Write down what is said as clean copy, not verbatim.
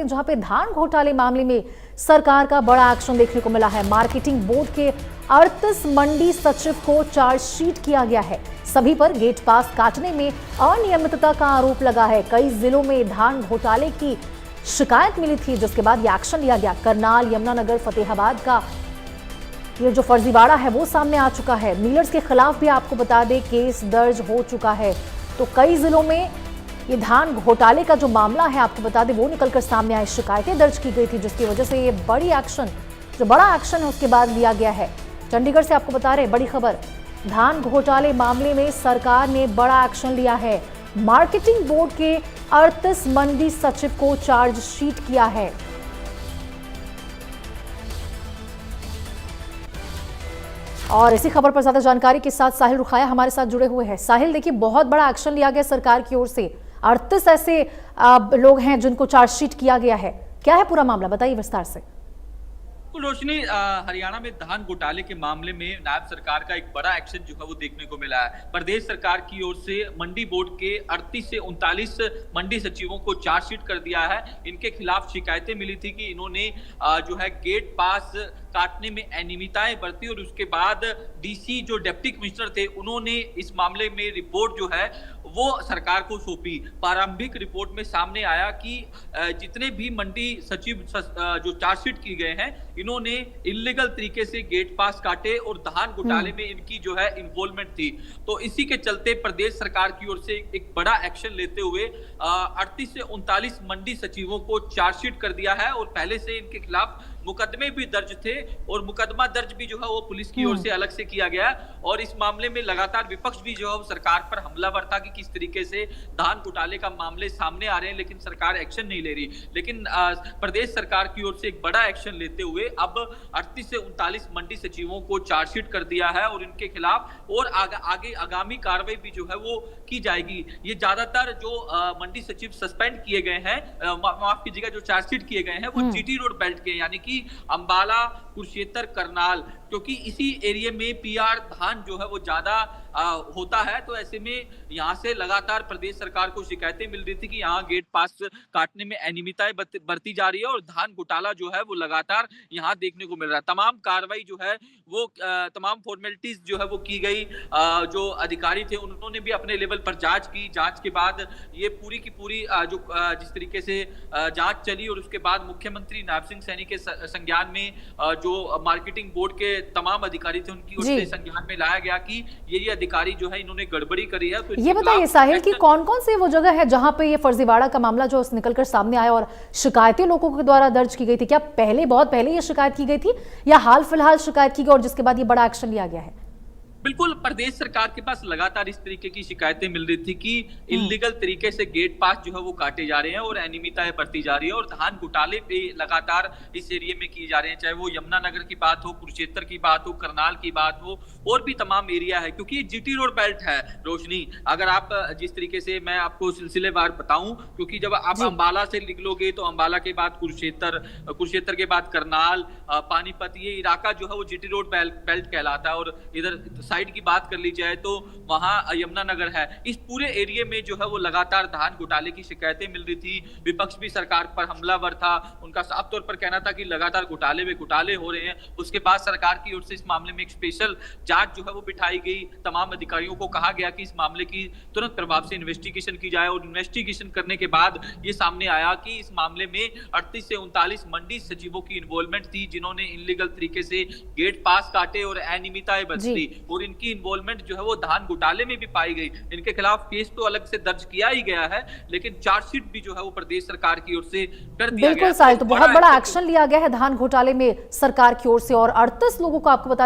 जहां पे धान घोटाले मामले में सरकार का बड़ा एक्शन देखने को मिला है। मार्केटिंग बोर्ड के 38 मंडी सचिव को चार्जशीट किया गया है। सभी पर गेट पास काटने में अनियमितता का आरोप लगा है। कई जिलों में धान घोटाले की शिकायत मिली थी, जिसके बाद ये एक्शन लिया गया। करनाल, यमुनानगर, फतेहाबाद का ये जो फर्जीवाड़ा है वो सामने आ चुका है। मिलर्स के खिलाफ भी आपको बता दें केस दर्ज हो चुका है। तो कई जिलों में ये धान घोटाले का जो मामला है आपको बता दें वो निकलकर सामने आए, शिकायतें दर्ज की गई थी, जिसकी वजह से ये बड़ा एक्शन है उसके बाद लिया गया है। चंडीगढ़ से आपको बता रहे बड़ी खबर, धान घोटाले मामले में सरकार ने बड़ा एक्शन लिया है। मार्केटिंग बोर्ड के 38 मंडी सचिव को चार्जशीट किया है। और इसी खबर पर ज्यादा जानकारी के साथ साहिल रुखाया हमारे साथ जुड़े हुए हैं। साहिल, देखिए बहुत बड़ा एक्शन लिया गया सरकार की ओर से। 38 ऐसे लोग हैं जिनको चार्जशीट किया गया है। क्या है पूरा मामला, बताइए विस्तार से। रोशनी, हरियाणा में धान घोटाले के मामले में नायब सरकार का एक बड़ा एक्शन जो है वो देखने को मिला है। प्रदेश सरकार की ओर से मंडी बोर्ड के 38 से 39 मंडी सचिवों को चार्जशीट कर दिया है। इनके खिलाफ शिकायतें मिली थी कि इन्होंने जो है गेट पास काटने में अनियमितताएं बरती और उसके बाद डीसी जो डिप्टी कमिश्नर थे उन्होंने इस मामले में रिपोर्ट जो है वो सरकार को सौंपी। प्रारंभिक रिपोर्ट में सामने आया कि जितने भी मंडी सचिव जो चार्जशीट की गए हैं इन्होंने इलीगल तरीके से गेट पास काटे और धान घोटाले में इनकी जो है इन्वॉल्वमेंट थी। तो इसी के चलते प्रदेश सरकार की ओर से एक बड़ा एक्शन लेते हुए 38 से 39 मंडी सचिवों को चार्जशीट कर दिया है। और पहले से इनके खिलाफ मुकदमे भी दर्ज थे और मुकदमा दर्ज भी जो है वो पुलिस की ओर से अलग से किया गया। और इस मामले में लगातार विपक्ष भी जो है सरकार पर हमलावर था कि किस तरीके से धान घोटाले का मामले सामने आ रहे हैं लेकिन सरकार एक्शन नहीं ले रही। लेकिन प्रदेश सरकार की ओर से एक बड़ा एक्शन लेते हुए अब 38 से 39 मंडी सचिवों को चार्जशीट कर दिया है और इनके खिलाफ और आगे आगामी कार्रवाई भी जो है वो की जाएगी। ये ज्यादातर जो मंडी सचिव सस्पेंड किए गए हैं, माफ कीजिएगा, जो चार्जशीट किए गए हैं वो जीटी रोड बेल्ट के यानी कि अंबाला, कुरुक्षेत्र, करनाल, क्योंकि इसी एरिया में पीआर धान जो है वो ज्यादा होता है। तो ऐसे में यहाँ से लगातार प्रदेश सरकार को शिकायतें मिल रही थी कि यहाँ गेट पास काटने में अनियमितताएं बरती जा रही है और धान घोटाला जो है वो लगातार यहाँ देखने को मिल रहा है। तमाम कार्रवाई जो है वो तमाम फॉर्मेलिटीज जो है वो की गई। जो अधिकारी थे उन्होंने भी अपने लेवल पर जांच की। जांच के बाद ये पूरी की पूरी जो जिस तरीके से जांच चली और उसके बाद मुख्यमंत्री नायब सिंह सैनी के संज्ञान में जो मार्केटिंग बोर्ड के तमाम अधिकारी थे उनकी ओर से संज्ञान में लाया गया कि ये अधिकारी जो है इन्होंने गड़बड़ी करी है। तो ये बताइए साहिल कि कौन-कौन से वो जगह है जहां पे ये फर्जीवाड़ा का मामला जो निकलकर सामने आया और शिकायतें लोगों के द्वारा दर्ज की गई थी? क्या बहुत पहले ये शिकायत की गई थी या हाल फिलहाल शिकायत की गई और जिसके बाद ये बड़ा एक्शन लिया गया है? बिल्कुल, प्रदेश सरकार के पास लगातार इस तरीके की शिकायतें मिल रही थी कि इलीगल तरीके से गेट पास जो है वो काटे जा रहे हैं और अनियमितताएं बरती जा रही है और धान घोटाले पे लगातार इस एरिया में किए जा रहे हैं, चाहे वो यमुनानगर की बात हो, कुरुक्षेत्र की बात हो, करनाल की बात हो और भी तमाम एरिया है। क्योंकि ये जीटी रोड बेल्ट है रोशनी, अगर आप जिस तरीके से मैं आपको सिलसिलेवार बताऊं, क्योंकि जब आप अंबाला से निकलोगे तो अंबाला के बाद कुरुक्षेत्र के बाद करनाल, पानीपत, ये इलाका जो है वो जीटी रोड बेल्ट कहलाता है। और इधर साइड की बात कर ली जाए तो वहां यमुनानगर है। इस पूरे एरिया में जो है वो लगातार धान घोटाले की शिकायतें मिल रही थी। विपक्ष भी सरकार पर हमलावर था, उनका साफ तौर पर कहना था कि लगातार घोटाले में घोटाले हो रहे हैं। उसके बाद सरकार की ओर से इस मामले में एक स्पेशल जांच जो है वो बिठाई गई। तमाम अधिकारियों को कहा गया कि इस मामले की तुरंत प्रभाव से इन्वेस्टिगेशन की जाए और इन्वेस्टिगेशन करने के बाद ये सामने आया कि इस मामले में 38 से 39 मंडी सचिवों की इन्वॉल्वमेंट थी जिन्होंने इलीगल तरीके से गेट पास काटे और अनियमितताएं बरती और इनकी इन्वॉल्वमेंट जो है वो धान घोटाले में भी पाई गई। इनके खिलाफ केस तो अलग से दर्ज किया ही गया है लेकिन चार्जशीट भी जो है वो प्रदेश सरकार की ओर से कर दिया गया। बिल्कुल साहिल, तो बहुत बड़ा एक्शन लिया गया है धान घोटाले में सरकार की ओर से और 38 लोगों को आपको बता दें